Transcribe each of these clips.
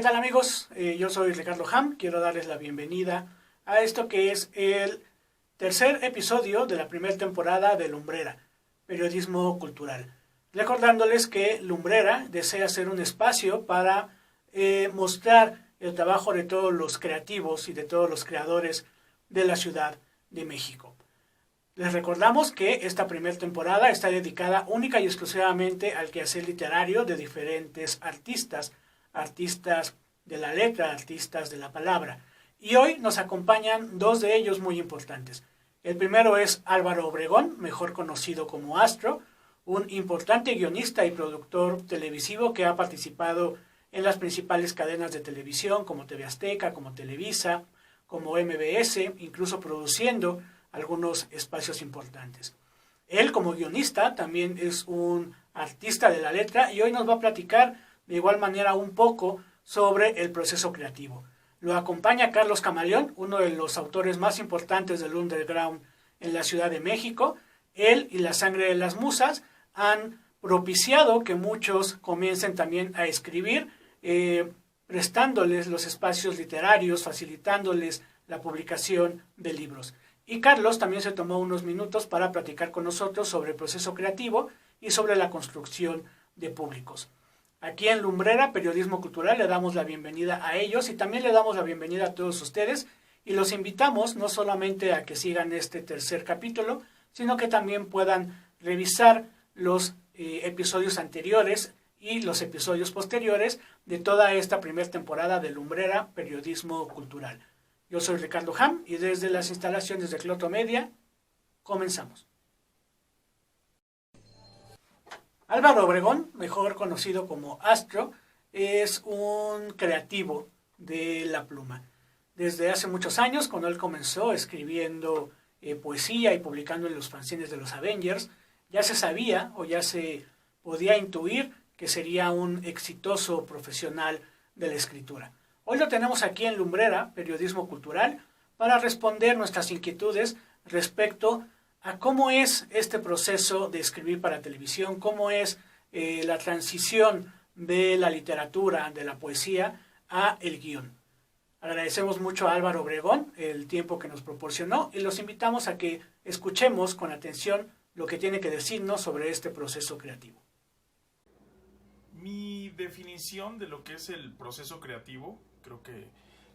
tal amigos? Yo soy Ricardo Ham, quiero darles la bienvenida a esto que es el tercer episodio de la primera temporada de Lumbrera, Periodismo Cultural. Recordándoles que Lumbrera desea ser un espacio para mostrar el trabajo de todos los creativos y de todos los creadores de la Ciudad de México. Les recordamos que esta primera temporada está dedicada única y exclusivamente al quehacer literario de diferentes artistas de la letra, artistas de la palabra. Y hoy nos acompañan dos de ellos muy importantes. El primero es Álvaro Obregón, mejor conocido como Astro, un importante guionista y productor televisivo que ha participado en las principales cadenas de televisión como TV Azteca, como Televisa, como MBS, incluso produciendo algunos espacios importantes. Él como guionista también es un artista de la letra y hoy nos va a platicar de igual manera un poco sobre el proceso creativo. Lo acompaña Carlos Camaleón, uno de los autores más importantes del underground en la Ciudad de México. Él y La Sangre de las Musas han propiciado que muchos comiencen también a escribir, prestándoles los espacios literarios, facilitándoles la publicación de libros. Y Carlos también se tomó unos minutos para platicar con nosotros sobre el proceso creativo y sobre la construcción de públicos. Aquí en Lumbrera, Periodismo Cultural, le damos la bienvenida a ellos y también le damos la bienvenida a todos ustedes y los invitamos no solamente a que sigan este tercer capítulo, sino que también puedan revisar los episodios anteriores y los episodios posteriores de toda esta primera temporada de Lumbrera, Periodismo Cultural. Yo soy Ricardo Ham y desde las instalaciones de Cloto Media, comenzamos. Álvaro Obregón, mejor conocido como Astro, es un creativo de la pluma. Desde hace muchos años, cuando él comenzó escribiendo poesía y publicando en los fanzines de los Avengers, ya se sabía o ya se podía intuir que sería un exitoso profesional de la escritura. Hoy lo tenemos aquí en Lumbrera, Periodismo Cultural, para responder nuestras inquietudes respecto a cómo es este proceso de escribir para televisión, cómo es la transición de la literatura, de la poesía, a el guión. Agradecemos mucho a Álvaro Obregón el tiempo que nos proporcionó y los invitamos a que escuchemos con atención lo que tiene que decirnos sobre este proceso creativo. Mi definición de lo que es el proceso creativo, creo que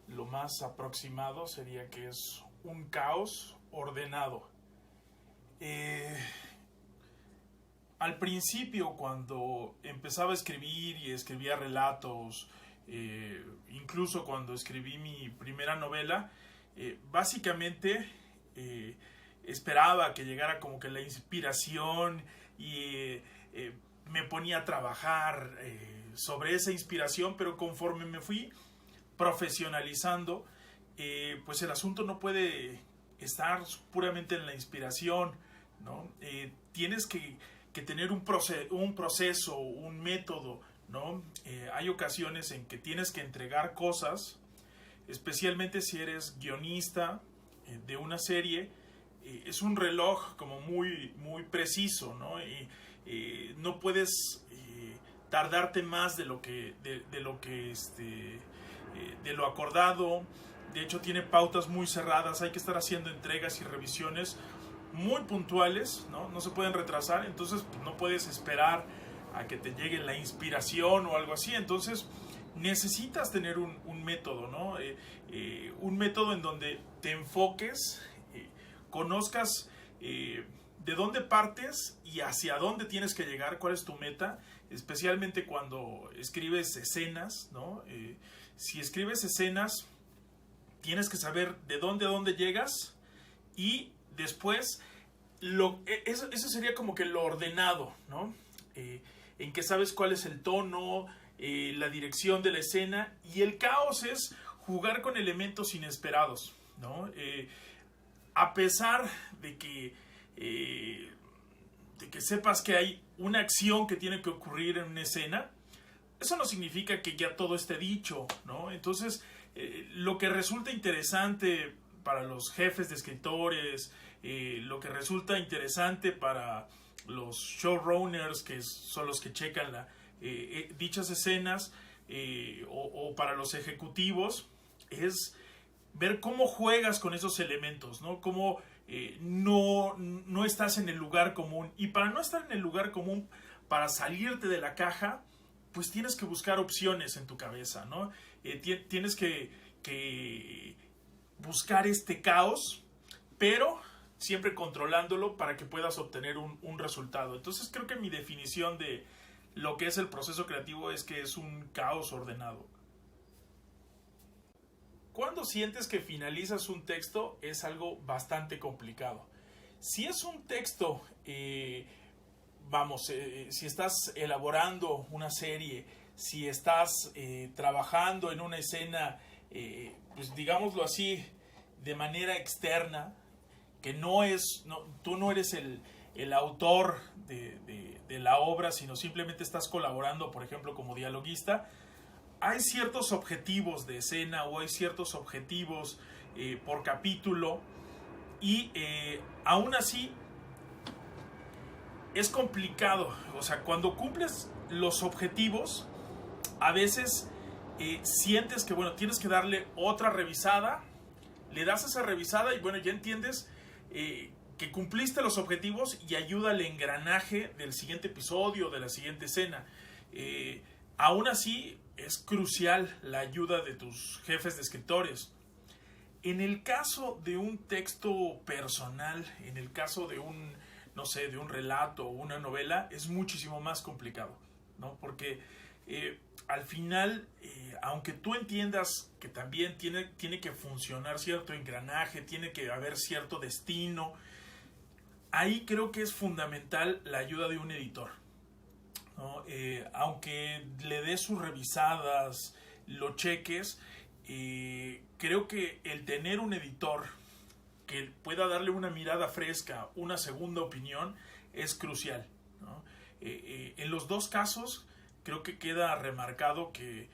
lo más aproximado sería que es un caos ordenado. Al principio, cuando empezaba a escribir y escribía relatos, incluso cuando escribí mi primera novela, básicamente esperaba que llegara como que la inspiración y me ponía a trabajar sobre esa inspiración, pero conforme me fui profesionalizando, pues el asunto no puede estar puramente en la inspiración, ¿no? Tienes que tener un proceso, un método, ¿no? Hay ocasiones en que tienes que entregar cosas, especialmente si eres guionista de una serie, es un reloj como muy, muy preciso, ¿no? No puedes tardarte más de lo acordado. De hecho, tiene pautas muy cerradas, hay que estar haciendo entregas y revisiones muy puntuales, ¿no? No se pueden retrasar, entonces pues, no puedes esperar a que te llegue la inspiración o algo así. Entonces necesitas tener un método, ¿no? Un método en donde te enfoques, conozcas de dónde partes y hacia dónde tienes que llegar, cuál es tu meta, especialmente cuando escribes escenas, ¿no? Si escribes escenas, tienes que saber de dónde a dónde llegas y después, eso sería como que lo ordenado, ¿no? En que sabes cuál es el tono, la dirección de la escena, y el caos es jugar con elementos inesperados, ¿no? A pesar de que sepas que hay una acción que tiene que ocurrir en una escena, eso no significa que ya todo esté dicho, ¿no? Entonces, lo que resulta interesante para los jefes de escritores, lo que resulta interesante para los showrunners, que son los que checan dichas escenas, o para los ejecutivos, es ver cómo juegas con esos elementos, ¿no? Cómo no estás en el lugar común. Y para no estar en el lugar común, para salirte de la caja, pues tienes que buscar opciones en tu cabeza, ¿no? Tienes que buscar este caos, pero siempre controlándolo para que puedas obtener un resultado. Entonces creo que mi definición de lo que es el proceso creativo es que es un caos ordenado. Cuando sientes que finalizas un texto es algo bastante complicado. Si es un texto, si estás elaborando una serie, si estás trabajando en una escena, pues digámoslo así, de manera externa, que tú no eres el autor de la obra, sino simplemente estás colaborando, por ejemplo, como dialoguista, hay ciertos objetivos de escena o hay ciertos objetivos por capítulo y aún así es complicado. O sea, cuando cumples los objetivos, a veces sientes que, bueno, tienes que darle otra revisada, le das esa revisada y, bueno, ya entiendes que cumpliste los objetivos y ayuda al engranaje del siguiente episodio, de la siguiente escena. Aún así, es crucial la ayuda de tus jefes de escritores. En el caso de un texto personal, en el caso de un relato o una novela, es muchísimo más complicado, ¿no? Porque al final, aunque tú entiendas que también tiene que funcionar cierto engranaje, tiene que haber cierto destino, ahí creo que es fundamental la ayuda de un editor, ¿no? Aunque le des sus revisadas, lo cheques, creo que el tener un editor que pueda darle una mirada fresca, una segunda opinión, es crucial, ¿no? En los dos casos creo que queda remarcado que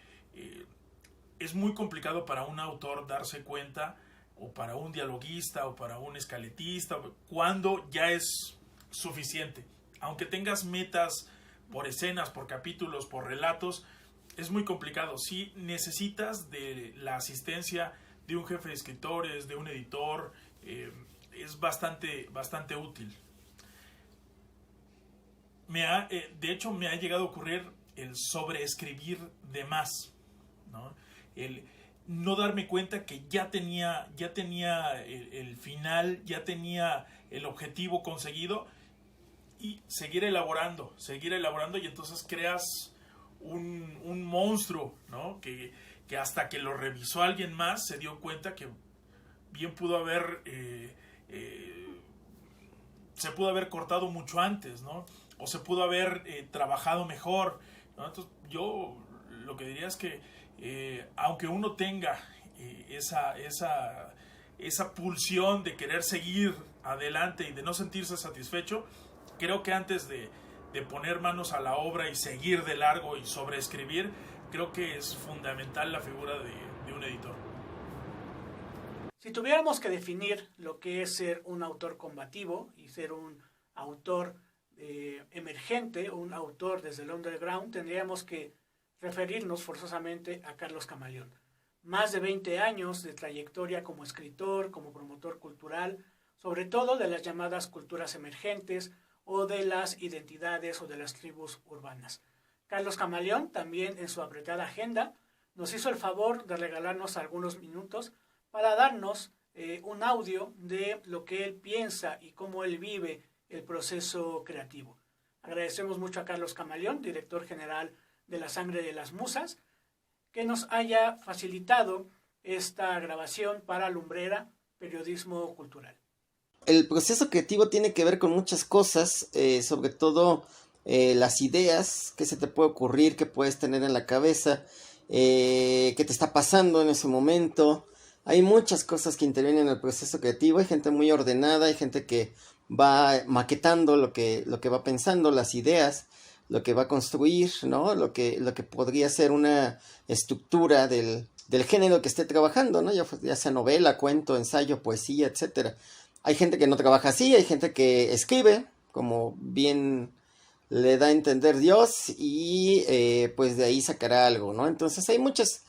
es muy complicado para un autor darse cuenta, o para un dialoguista o para un escaletista, cuando ya es suficiente. Aunque tengas metas por escenas, por capítulos, por relatos, es muy complicado. Sí necesitas de la asistencia de un jefe de escritores, de un editor, es bastante útil. De hecho, me ha llegado a ocurrir el sobreescribir de más, ¿no? El no darme cuenta que ya tenía el final, ya tenía el objetivo conseguido, y seguir elaborando y entonces creas un monstruo, ¿no? Que hasta que lo revisó alguien más se dio cuenta que bien pudo haber se pudo haber cortado mucho antes, ¿no? O se pudo haber trabajado mejor, ¿no? Entonces yo lo que diría es que aunque uno tenga esa pulsión de querer seguir adelante y de no sentirse satisfecho, creo que antes de poner manos a la obra y seguir de largo y sobreescribir, creo que es fundamental la figura de un editor. Si tuviéramos que definir lo que es ser un autor combativo y ser un autor emergente, un autor desde el underground, tendríamos que referirnos forzosamente a Carlos Camaleón. Más de 20 años de trayectoria como escritor, como promotor cultural, sobre todo de las llamadas culturas emergentes o de las identidades o de las tribus urbanas. Carlos Camaleón también en su apretada agenda nos hizo el favor de regalarnos algunos minutos para darnos un audio de lo que él piensa y cómo él vive el proceso creativo. Agradecemos mucho a Carlos Camaleón, director general de La Sangre de las Musas, que nos haya facilitado esta grabación para Lumbrera, Periodismo Cultural. El proceso creativo tiene que ver con muchas cosas, sobre todo las ideas que se te puede ocurrir, que puedes tener en la cabeza, que te está pasando en ese momento. Hay muchas cosas que intervienen en el proceso creativo. Hay gente muy ordenada, hay gente que va maquetando lo que va pensando, las ideas, lo que va a construir, ¿no? Lo que podría ser una estructura del género que esté trabajando, ¿no? Ya sea novela, cuento, ensayo, poesía, etcétera. Hay gente que no trabaja así, hay gente que escribe, como bien le da a entender Dios y pues de ahí sacará algo, ¿no? Entonces hay muchas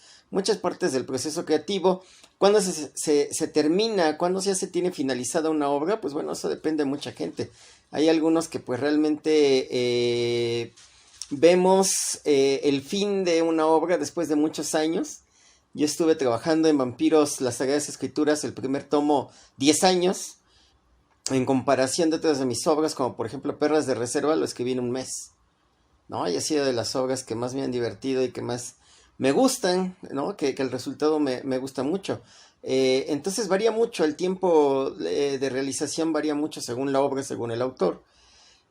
partes del proceso creativo. Cuando se termina, cuando ya se tiene finalizada una obra, pues bueno, eso depende de mucha gente. Hay algunos que pues realmente vemos el fin de una obra después de muchos años. Yo estuve trabajando en Vampiros, las Sagradas Escrituras, el primer tomo, 10 años. En comparación de otras de mis obras, como por ejemplo Perras de Reserva, lo escribí en un mes, ¿no? Y ha sido de las obras que más me han divertido y que más me gustan, ¿no? Que el resultado me gusta mucho. Entonces varía mucho, el tiempo de realización varía mucho según la obra, según el autor.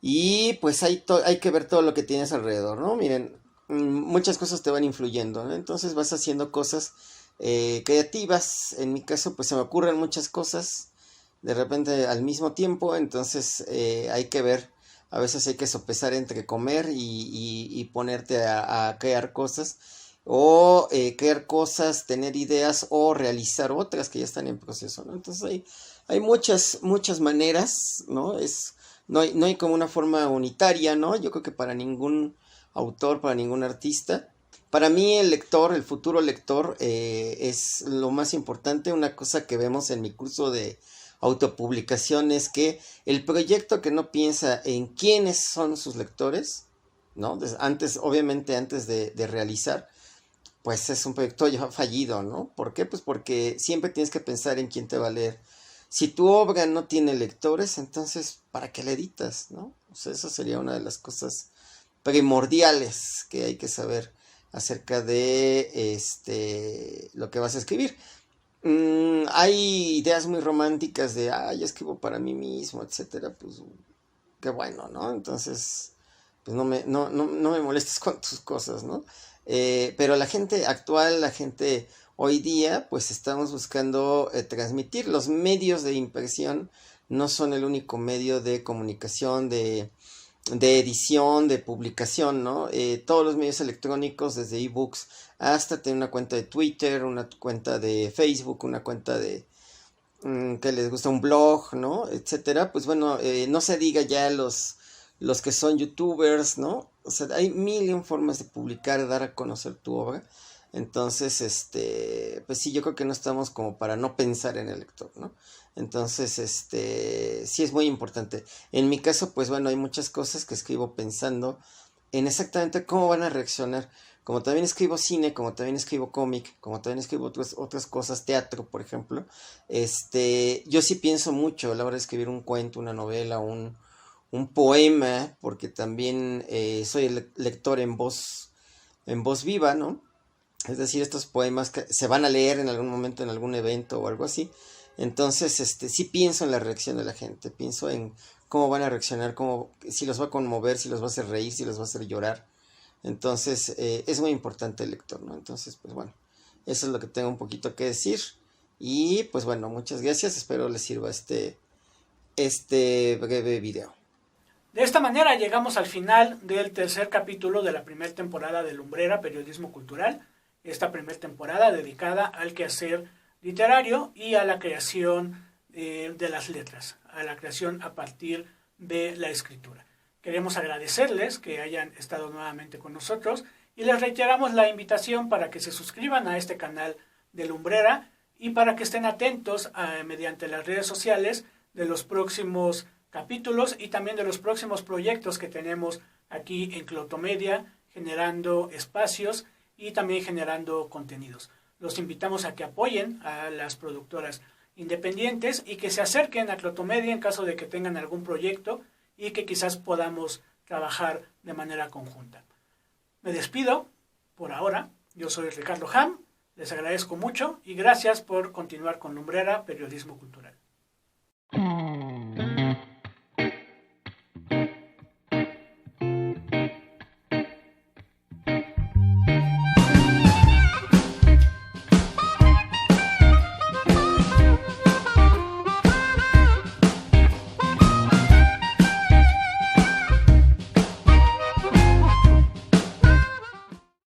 Y pues hay que ver todo lo que tienes alrededor, ¿no? Miren, muchas cosas te van influyendo, ¿no? Entonces vas haciendo cosas creativas. En mi caso, pues se me ocurren muchas cosas de repente al mismo tiempo, entonces hay que ver, a veces hay que sopesar entre comer y ponerte a crear cosas, o crear cosas, tener ideas o realizar otras que ya están en proceso, ¿no? Entonces hay muchas maneras, ¿no? No hay como una forma unitaria, ¿no? Yo creo que para ningún autor, para ningún artista. Para mí el lector, el futuro lector, es lo más importante. Una cosa que vemos en mi curso de autopublicación es que el proyecto que no piensa en quiénes son sus lectores, ¿no? Obviamente antes de realizar, pues es un proyecto ya fallido, ¿no? ¿Por qué? Pues porque siempre tienes que pensar en quién te va a leer. Si tu obra no tiene lectores, entonces, ¿para qué la editas, no? O sea, eso sería una de las cosas primordiales que hay que saber acerca de lo que vas a escribir. Hay ideas muy románticas de, yo escribo para mí mismo, etcétera, pues qué bueno, ¿no? Entonces, pues no me molestes con tus cosas, ¿no? Pero la gente actual, la gente hoy día, pues estamos buscando transmitir. Los medios de impresión no son el único medio de comunicación, de edición, de publicación, ¿no? Todos los medios electrónicos, desde ebooks hasta tener una cuenta de Twitter, una cuenta de Facebook, una cuenta de que les gusta un blog, ¿no? Etcétera. Pues bueno, no se diga ya los que son youtubers, ¿no? O sea, hay mil y un formas de publicar, dar a conocer tu obra. Entonces, pues sí, yo creo que no estamos como para no pensar en el lector, ¿no? Entonces, sí es muy importante. En mi caso, pues bueno, hay muchas cosas que escribo pensando en exactamente cómo van a reaccionar. Como también escribo cine, como también escribo cómic, como también escribo otras cosas, teatro, por ejemplo, yo sí pienso mucho a la hora de escribir un cuento, una novela, un poema, porque también soy el lector en voz viva, ¿no? Es decir, estos poemas que se van a leer en algún momento en algún evento o algo así. Entonces, sí pienso en la reacción de la gente, pienso en cómo van a reaccionar, si los va a conmover, si los va a hacer reír, si los va a hacer llorar. Entonces, es muy importante el lector, ¿no? Entonces, pues bueno, eso es lo que tengo un poquito que decir. Y pues bueno, muchas gracias, espero les sirva este breve video. De esta manera llegamos al final del tercer capítulo de la primera temporada de Lumbrera, Periodismo Cultural. Esta primera temporada dedicada al quehacer literario y a la creación de las letras, a la creación a partir de la escritura. Queremos agradecerles que hayan estado nuevamente con nosotros y les reiteramos la invitación para que se suscriban a este canal de Lumbrera y para que estén atentos mediante las redes sociales de los próximos capítulos y también de los próximos proyectos que tenemos aquí en Clotomedia, generando espacios y también generando contenidos. Los invitamos a que apoyen a las productoras independientes y que se acerquen a Clotomedia en caso de que tengan algún proyecto y que quizás podamos trabajar de manera conjunta. Me despido por ahora. Yo soy Ricardo Ham, les agradezco mucho y gracias por continuar con Lumbrera, Periodismo Cultural.